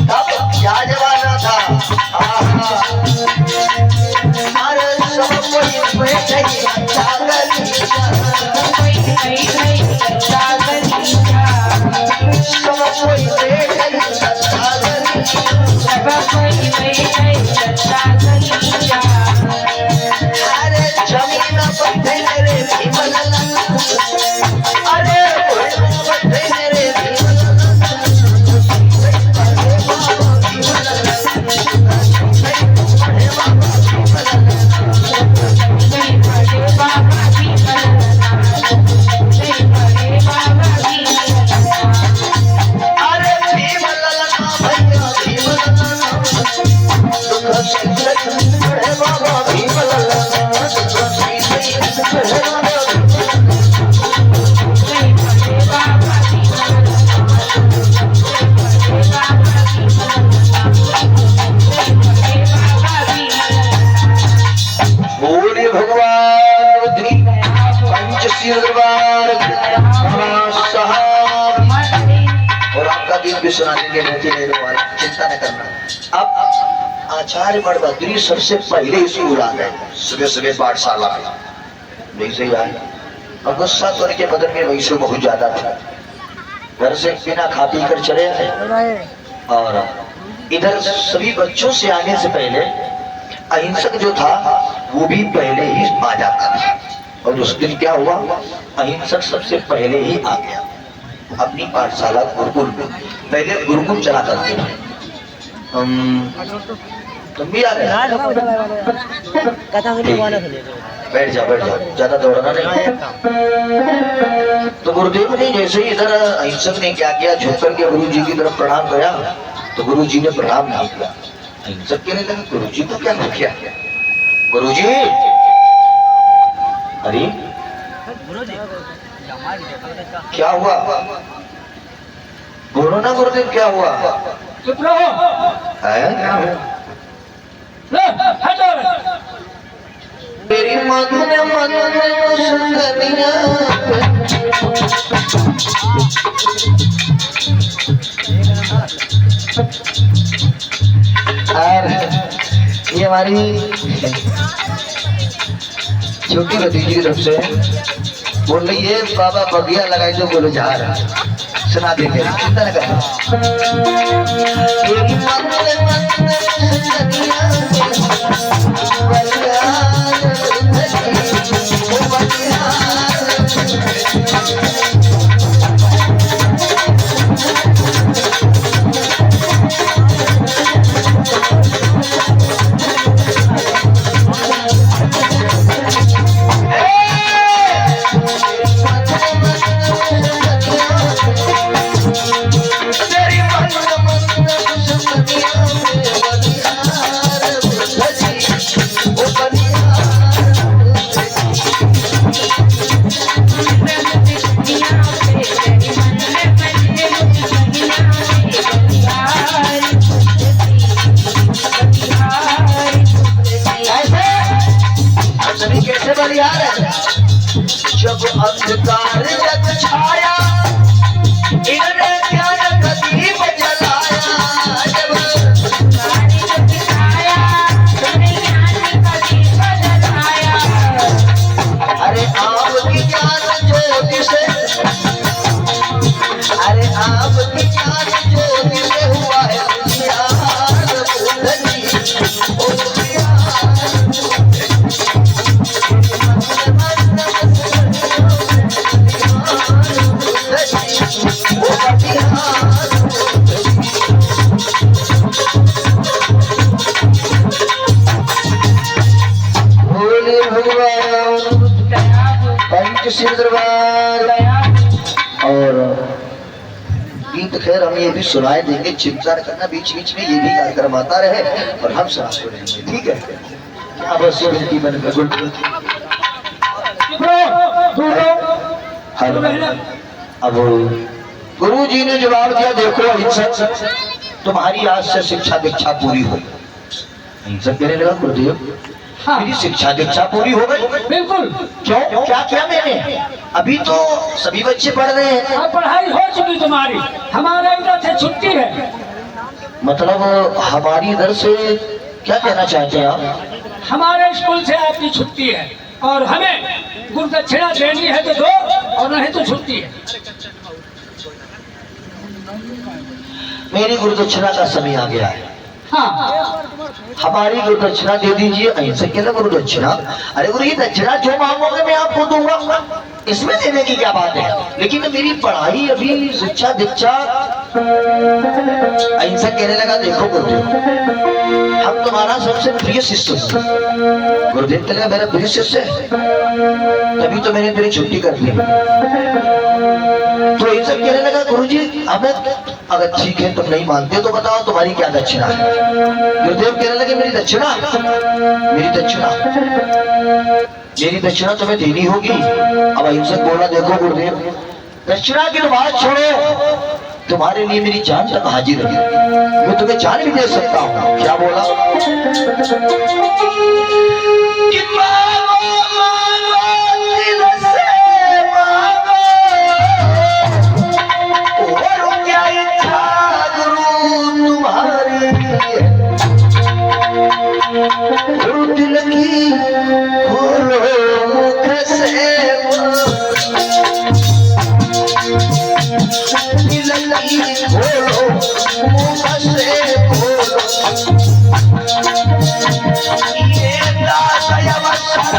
[SPEAKER 1] तब क्या जमाना था। अरे सब कोई बैठे अरे जमीन पर मेरे भीमल, अरे सुना देंगे मोती रेणु वाला, चिंता न करना। अब आचार्य बड़भद्री सबसे पहले स्कूल आ गए, सुबह सुबह पाठशाला में वैसे ही आए और गुस्सा तो उनके बदन में वैसे बहुत ज्यादा था। घर से बिना खा पी कर चले आए और इधर सभी बच्चों से आने से पहले अहिंसक जो था वो भी पहले ही आ जाता था। और उस दिन क्या हुआ, अहिंसक सबसे पहले ही आ गया अपनी पाठशाला गुरुकुल में। पहले गुरुकुल चला करते थे, तुम भी आ रहे
[SPEAKER 3] कथा सुनी वाला सुने
[SPEAKER 1] बैठ जा ज्यादा दौड़ना नहीं। तो गुरुदेव ने जैसे ही इधर अहिंसक ने क्या किया, झुक करके गुरु जी की तरफ प्रणाम किया, तो गुरु जी ने प्रणाम नहीं किया। अहिंसक कहने लगे गुरु जी को क्या हो गया? गुरु जी, अरे क्या हुआ? बोलो ना गुरुदेव, क्या हुआ?
[SPEAKER 2] चुप रहो। ले, हटो।
[SPEAKER 1] मेरी मधुर सुंदरिया और ये हमारी छोटी भतीजी की तरफ से बोल रही है, बाबा बगिया लगाए जो बोलो जा रहा सुना देंगे, चिंता न करना। जब अंधकार जग छाया, इन्होंने ज्ञान प्रदीप जलाया। जब अंधकार जग छाया, तुमने ज्ञान प्रदीप जलाया। अरे आपकी ज्ञान ज्योति से, अरे आपकी ज्ञान ज्योति से हुआ है उजियार बुद्धि, और गीत खैर हम ये भी सुनाए देंगे, चिंता न करना, बीच बीच में ये भी कार्यक्रम आता रहे और हम सुनाते रहेंगे, ठीक है? क्या बस की मैंने अब गुरु जी ने जवाब दिया, देखो अहिंसक, तुम्हारी आज से शिक्षा दीक्षा पूरी हो। अहिंसक कहने लगा गुरुदेव,
[SPEAKER 2] हाँ।
[SPEAKER 1] मेरी शिक्षा दीक्षा पूरी हो गई?
[SPEAKER 2] बिल्कुल।
[SPEAKER 1] क्यों? क्या क्या मैंने? अभी तो सभी बच्चे पढ़ रहे हैं।
[SPEAKER 2] अब पढ़ाई हो चुकी तुम्हारी, हमारे इधर से छुट्टी है।
[SPEAKER 1] मतलब हमारी इधर से क्या कहना चाहते हैं आप?
[SPEAKER 2] हमारे स्कूल से आपकी छुट्टी है और हमें गुरुदक्षिणा देनी है तो दो, और नहीं तो छुट्टी है।
[SPEAKER 1] मेरी गुरुदक्षिणा का समय आ गया है।
[SPEAKER 2] हाँ,
[SPEAKER 1] हमारी गुरुदक्षिणा दे दीजिए। अहिंसक कहना गुरुदक्षिणा, अरे गुरु ये दक्षिणा जो मांगोगे मैं आपको दूंगा, इसमें देने की क्या बात है? लेकिन मेरी पढ़ाई अभी शिक्षा दीक्षा। अहिंसक कहने लगा, देखो गुरुदेव, हम तुम्हारा सबसे प्रिय शिष्य हैं। गुरुदेव कहने लगा, मेरा प्रिय शिष्य है, तभी तो मैंने तेरी छुट्टी कर दी। तो अहिंसक कहने लगा, गुरुजी हमें अगर ठीक है तुम नहीं मानते तो बताओ तुम्हारी क्या दक्षिणा है? गुरुदेव कहने लगे, मेरी दक्षिणा तुम्हें देनी होगी। अब अहिंसक बोला, देखो गुरुदेव, दक्षिणा की तो बात छोड़ो, तुम्हारे लिए मेरी जान तक हाजिर है, मैं तुम्हें जान भी दे सकता हूँ। क्या बोला? गुरु दिल की खोलो मुख से, दिल की खोलो मुख से बोलो, ये दास अवसर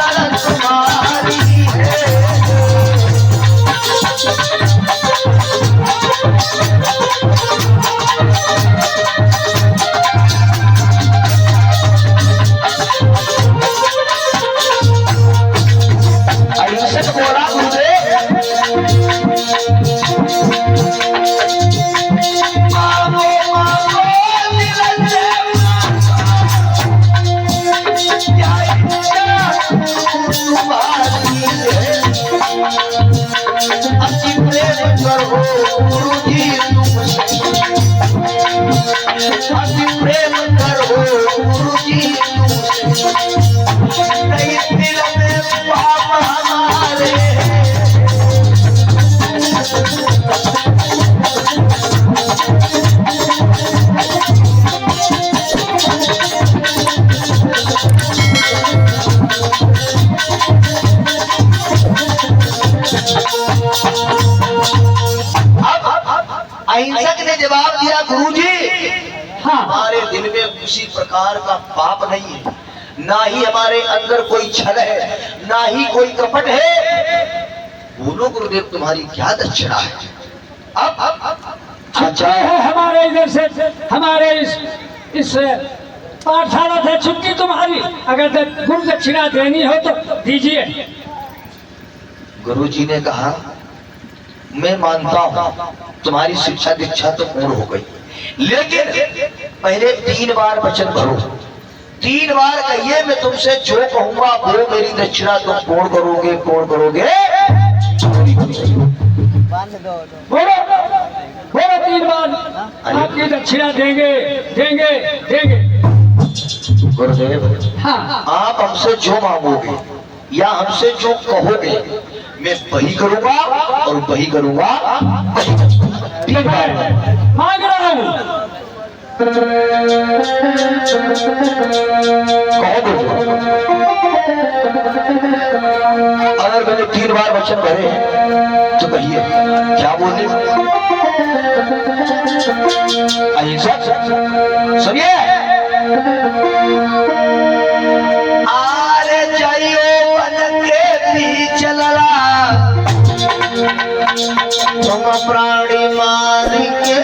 [SPEAKER 1] अति प्रेम करो गुरुजी अति प्रेम करो गुरुजी नहीं दिल में पाप हमारे अहिंसक ने जवाब दिया गुरुजी हमारे दिल में किसी प्रकार का पाप नहीं है, ना ही हमारे अंदर कोई छल है, ना ही कोई कपट है। बोलो गुरुदेव तुम्हारी क्या दक्षिणा है? अब
[SPEAKER 2] अच्छा है हमारे इधर से हमारे इस पाठशाला से छुट्टी तुम्हारी, अगर गुरु दक्षिणा देनी हो तो दीजिए।
[SPEAKER 1] गुरुजी ने कहा मैं मानता हूँ तुम्हारी शिक्षा दीक्षा तो पूर्ण हो गई, लेकिन पहले 3 बार वचन भरो, 3 बार कहिए मैं तुमसे जो कहूंगा वो मेरी दक्षिणा तुम पूर्ण करोगे, पूर्ण करोगे।
[SPEAKER 2] बोलो बोलो 3 बार आपकी दक्षिणा देंगे देंगे देंगे।
[SPEAKER 1] गुरुदेव
[SPEAKER 2] हाँ
[SPEAKER 1] आप हमसे जो मांगोगे या हमसे जो कहोगे मैं वही करूंगा और वही करूंगा, वही करूंगा।
[SPEAKER 2] 3 बार मांग रहा हूँ।
[SPEAKER 1] कहो गुरुदेव। अगर मैंने 3 बार वचन भरे हैं तो कहिए क्या बोले? अहिंसक सुनिए। आरे जाइयो वन के बीच लड़ा तुम प्राणी मार के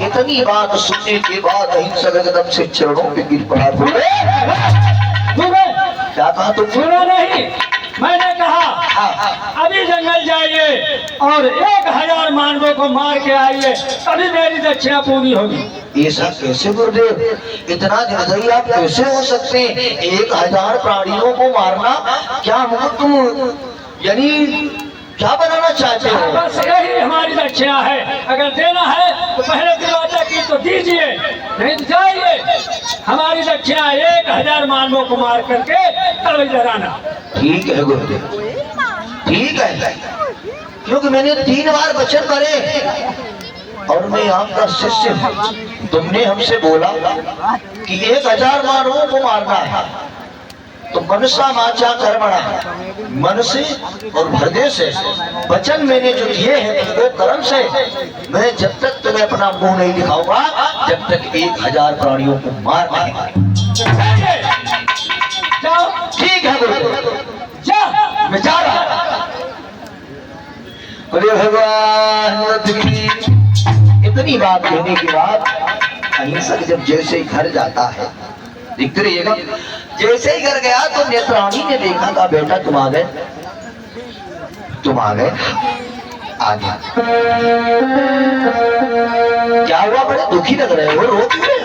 [SPEAKER 1] इतनी बात सुनने के बाद अहिंसक एकदम से चरणों पे गिर पड़ा। क्या कहा तुम?
[SPEAKER 2] सुना नहीं, मैंने कहा अभी जंगल जाइए और 1000 मानवों को मार के आइए, तभी मेरी दक्षिणा पूरी होगी।
[SPEAKER 1] ऐसा कैसे गुरुदेव? इतना निर्दयी आप कैसे हो सकते हैं? 1000 प्राणियों को मारना क्या हमको तुम यानी क्या बनाना चाहते हो?
[SPEAKER 2] बस यही हमारी दक्षिणा है, अगर देना है तो पहले दिलवाचा की तो दीजिए, नहीं तो जाइए। हमारी दक्षिणा 1000 मानवों को मार करके तब जराना।
[SPEAKER 1] ठीक है गुरुदेव, ठीक है, क्योंकि मैंने 3 बार वचन भरे और मैं आपका शिष्य हूँ। तुमने हमसे बोला कि 1000 मानवों को मारना है, तो मनसा माचा कर्मणा, मन से और हृदय से वचन मैंने जो दिए हैं वो कर्म से, मैं जब तक तुम्हें अपना मुंह नहीं दिखाऊंगा जब तक 1000 प्राणियों को मार नहीं मारूंगा।
[SPEAKER 2] जाओ
[SPEAKER 1] ठीक है गुरु,
[SPEAKER 2] जाओ।
[SPEAKER 1] मैं जा रहा हूं। अरे भगवान इतनी बात कहने के बाद अहिंसक जब जैसे ही घर जाता है, देखते रहिएगा, जैसे ही घर गया तो नेत्राणी ने देखा था बेटा तुम आ गए, तुम आ गए, आ गया। क्या हुआ, बड़े दुखी लग रहे हो, रो क्यों रहे?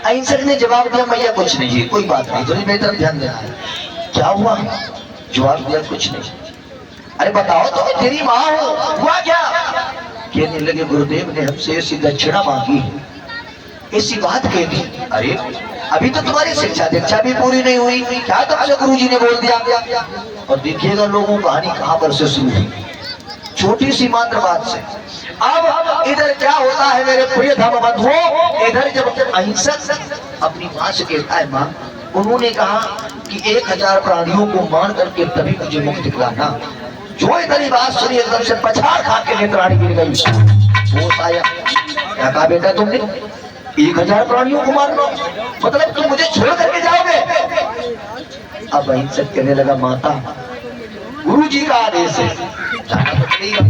[SPEAKER 1] अहिंसक ने जवाब दिया मैया कुछ नहीं है, कोई बात नहीं, थोड़ी मेरी तरफ ध्यान देना है। क्या हुआ? जवाब दिया कुछ नहीं। अरे बताओ तो मैं तेरी माँ हूँ, हुआ क्या? कहने लगे गुरुदेव ने हमसे ऐसी दक्षिणा मांगी है, ऐसी बात कह दी। अरे अभी तो तुम्हारी शिक्षा दीक्षा भी पूरी नहीं हुई, क्या तुमसे गुरुजी ने बोल दिया? और देखिएगा लोगों कहानी कहां पर से शुरू हुई, छोटी सी मात्र बात से। अब इधर क्या होता है मेरे प्रिय धर्म बंधुओं, इधर जब अहिंसक अपनी मां से कहता है मां, उन्होंने कहा कि 1000 प्राणियों को मार करके तभी मुझे मुक्त दिलाना। जो इतनी बात सुनी एकदम से पछाड़ खा के नेत्राणी गिर गई, होश आया। क्या कहा बेटा तुमने? 1000 प्राणियों को मारना, मतलब तुम मुझे छोड़ करके जाओगे? अब अहिंसक कहने लगा माता गुरु जी का आदेश है, जाना तो पड़ेगा।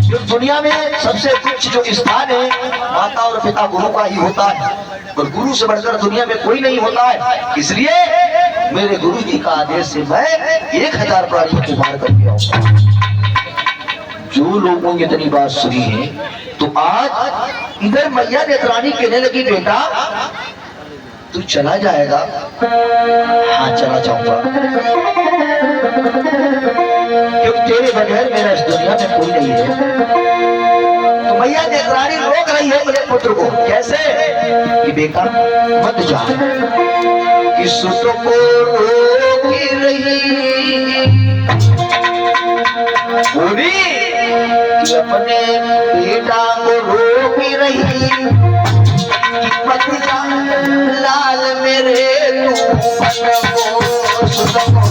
[SPEAKER 1] जो दुनिया में सबसे उच्च जो स्थान है माता और पिता गुरु का ही होता है, और गुरु से बढ़कर दुनिया में कोई नहीं होता है। इसलिए मेरे गुरु जी का आदेश से मैं 1000 प्राणियों को मार करके आऊंगा। जो लोगों ने इतनी बात सुनी है, तो आज इधर मैया नेत्राणी कहने लगी बेटा तू चला जाएगा? हाँ चला जाऊंगा, क्योंकि तेरे बगैर मेरा इस दुनिया में कोई नहीं है। तो मैया नेत्राणी रोक रही है मेरे पुत्र को, कैसे? कि बेटा मत जा, कि सुत को रोक रही पूरी, कि अपने बेटा को रोक रही, मत जा लाल मेरे तू सुत को।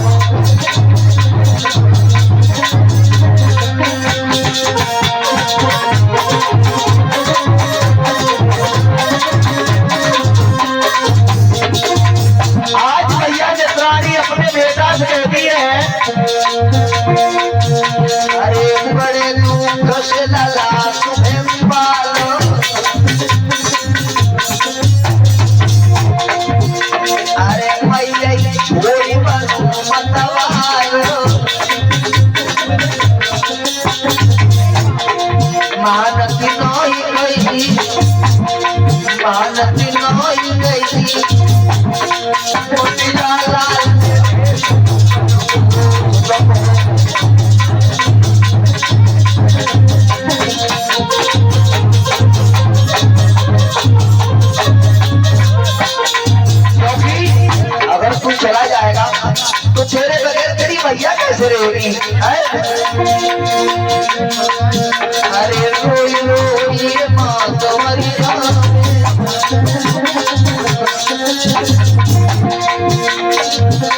[SPEAKER 1] आज मैया नेत्राणी अपने बेटा से कहती है अरे बड़े दुख से लगा तुम्हें पालो, अरे मैया छोड़ी मतवालो, मानती नहीं गई, मानती नहीं गई, अगर तू चला जाएगा तो तेरे बगैर तेरी मैया कैसे रहेगी? अरे रोई रोई माँ तुम्हारी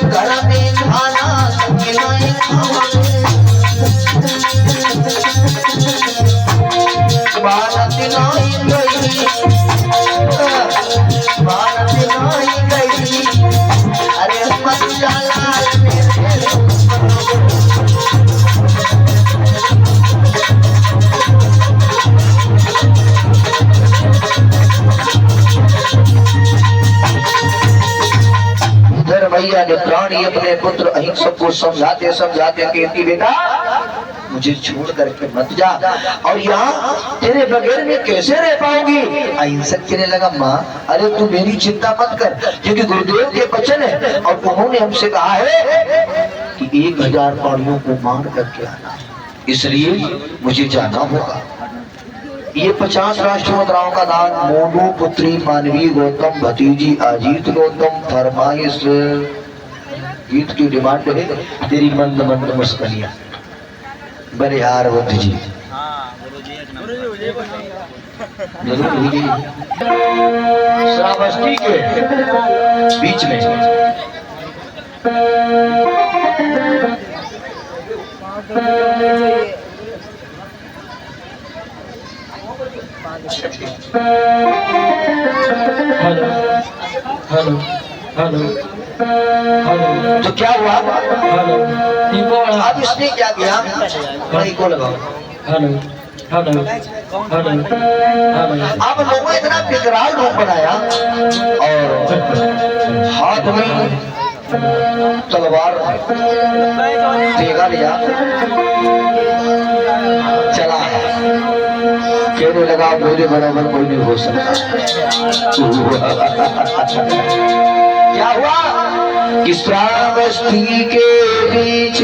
[SPEAKER 1] घर में खाना नहीं खाओगे, मानती नहीं गई, मानती नहीं गई, अरे मत जाला मैया नेत्राणी अपने पुत्र अहिंसक को समझाते समझाते कहती बेटा मुझे छोड़ करके मत जा, और यहाँ तेरे बगैर में कैसे रह पाऊंगी? अहिंसक कहने लगा माँ अरे तू मेरी चिंता मत कर, क्योंकि गुरुदेव के वचन है और उन्होंने हमसे कहा है कि 1000 प्राणियों को मार करके आना, इसलिए मुझे जाना होगा। ये 50 राष्ट्रीय मुद्राओं का दान मोनू पुत्री मानवी गौतम भतीजी अजीत गौतम फरमाइश गीत की डिमांड है तेरी मंद मंद मुस्कलियां बरिहार बुद्ध जी श्रावस्ती के बीच में
[SPEAKER 2] हेलो हेलो हेलो हेलो
[SPEAKER 1] तो क्या हुआ?
[SPEAKER 2] हेलो इनको
[SPEAKER 1] अब इसने क्या किया? भाई को लगाओ।
[SPEAKER 2] हेलो हेलो हेलो हेलो
[SPEAKER 1] अब लोगों ने इतना विकराल रूप बनाया और हाथ में तलवार तेगा लिया, चला कहने लगा मेरे बराबर कोई नहीं हो सकता। क्या हुआ कि श्रावस्ती के बीच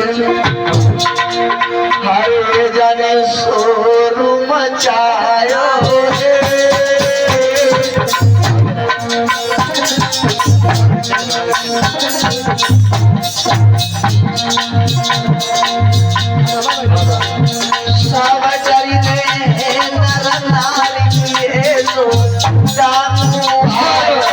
[SPEAKER 1] हर जने शोर मचायो है। सब चरी में नर नारी ये तो जानू आयो।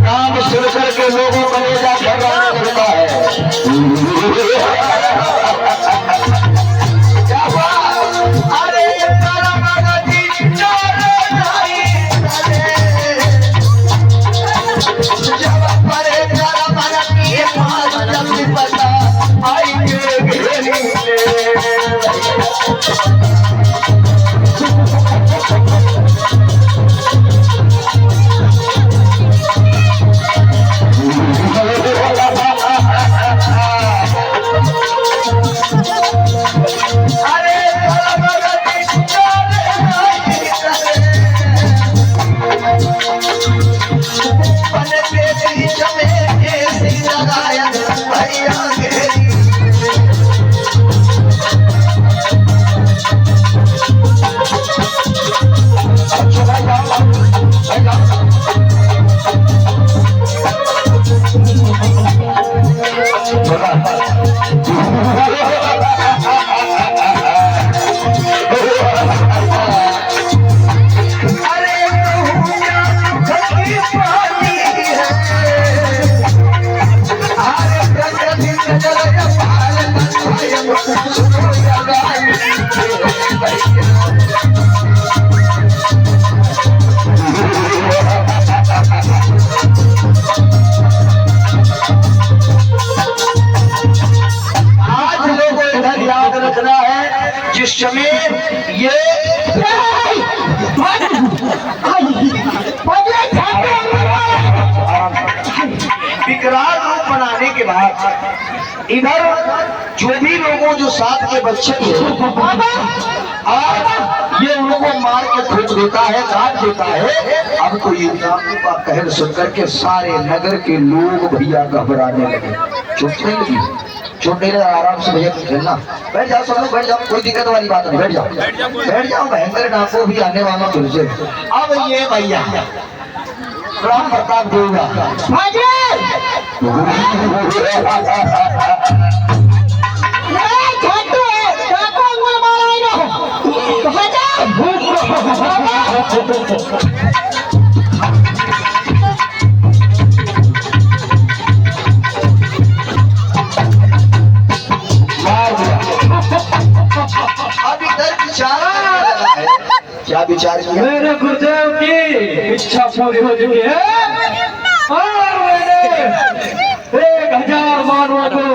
[SPEAKER 1] नाम सुनकर के लोगों का कलेजा घबराने लगता है। क्या हुआ? अरे ये तारा मागा जी चोर नहीं जब परे तारा मागा की पास जब भी पता आएंगे घेरी जिस समय ये विकराल रूप बनाने के बाद इधर जो भी लोगों जो साथ के बच्चे थे ये उन लोगों को मार के फेंक देता है, काट देता है। अब तो ये जादू का कहर सुनकर के सारे नगर के लोग भैया घबराने लगे। चुप नहीं लगी, चुप नहीं लगा, आराम से भैया खेलना। बैठ जाओ सब लोग, बैठ जाओ, कोई दिक्कत वाली बात नहीं, बैठ जाओ बैठ जाओ। भयंकर डाको भी आने वाला तुझसे। अब ये भैया राम प्रताप देगा
[SPEAKER 4] कहाँ जाओ?
[SPEAKER 1] अब इधर विचार क्या विचार किया?
[SPEAKER 2] मेरे गुरुदेव की इच्छा पूरी हो चुकी है और मैंने 1000 मानवों को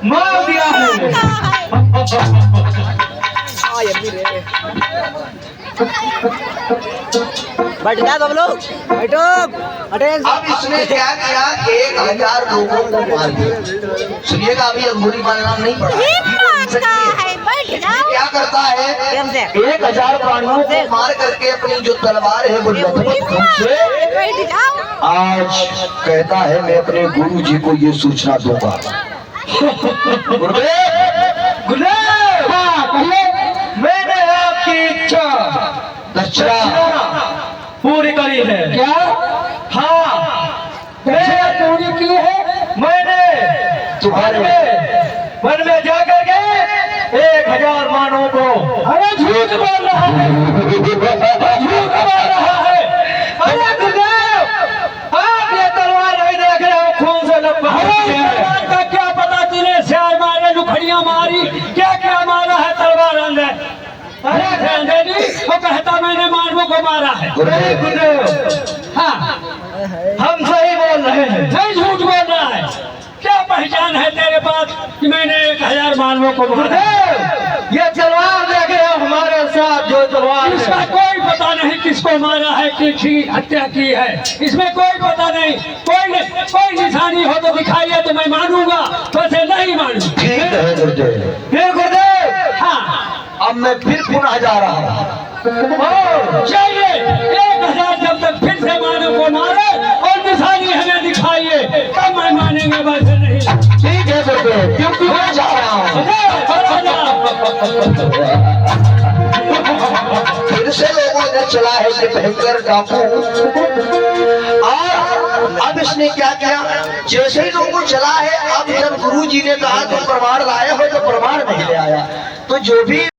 [SPEAKER 2] मार दिया है।
[SPEAKER 3] बैठ जा सब लोग, बैठो, अटेंशन।
[SPEAKER 1] अब इसने क्या किया? 1000 लोगों को मार दिया। सुनिएगा, अभी अंगूरी मारना नहीं पड़ा। क्या करता है? 1000 प्राणियों को मार करके अपनी जो तलवार है वो लथपथ से आज कहता है मैं अपने गुरु जी को ये सूचना दूंगा। गुरुदेव,
[SPEAKER 2] गुरुदेव, हाँ कहिए। मैंने आपकी इच्छा
[SPEAKER 1] दक्षिणा
[SPEAKER 2] पूरी करी है। क्या? हाँ, मैंने पूरी की है। मैंने
[SPEAKER 1] तुम्हारे
[SPEAKER 2] मन में जाकर के 1000 मानवों को, अरे झूठ बोल रहा है, झूठ बोल रहा है। अरे गुरुदेव, आप ये तलवार नहीं देख रहे हो, खून से लथपथ का क्या पता? तूने सियार मारे, लुखड़ियां मारी, क्या क्या मारा है तलवार अंदर? अरे संजय जी, वो कहता मैंने मानवों को मारा है। गुरुदेव, हाँ हम सही बोल रहे हैं, नहीं झूठ बोल रहा है। क्या पहचान है तेरे पास कि मैंने 1000 मानवों को मारा? ये तलवार देख रहे हो हमारे साथ, जो तलवार इसका कोई पता नहीं किसको मारा है, किसकी हत्या की है, इसमें कोई पता नहीं। कोई निशानी हो तो दिखाइए तो मैं मानूंगा, वैसे नहीं मानूंगा।
[SPEAKER 1] ठीक है गुरुदेव।
[SPEAKER 2] फिर गुरुदेव, हाँ
[SPEAKER 1] अब मैं फिर पुनः जा रहा हूँ।
[SPEAKER 2] चाहिए 1000 जब तक फिर से मानव को मारे और निशानी हमें दिखाइए तब मैं मानेंगे, वैसे नहीं।
[SPEAKER 1] ठीक है गुरुदेव, क्योंकि मैं जा रहा हूँ। फिर से लोगों ने चला है ये भयंकर डाकू। और अब इसने क्या किया? जैसे ही लोगों चला है, अब जब गुरु जी ने कहा तुम प्रमाण लाए हो तो प्रमाण नहीं ले आया, तो जो भी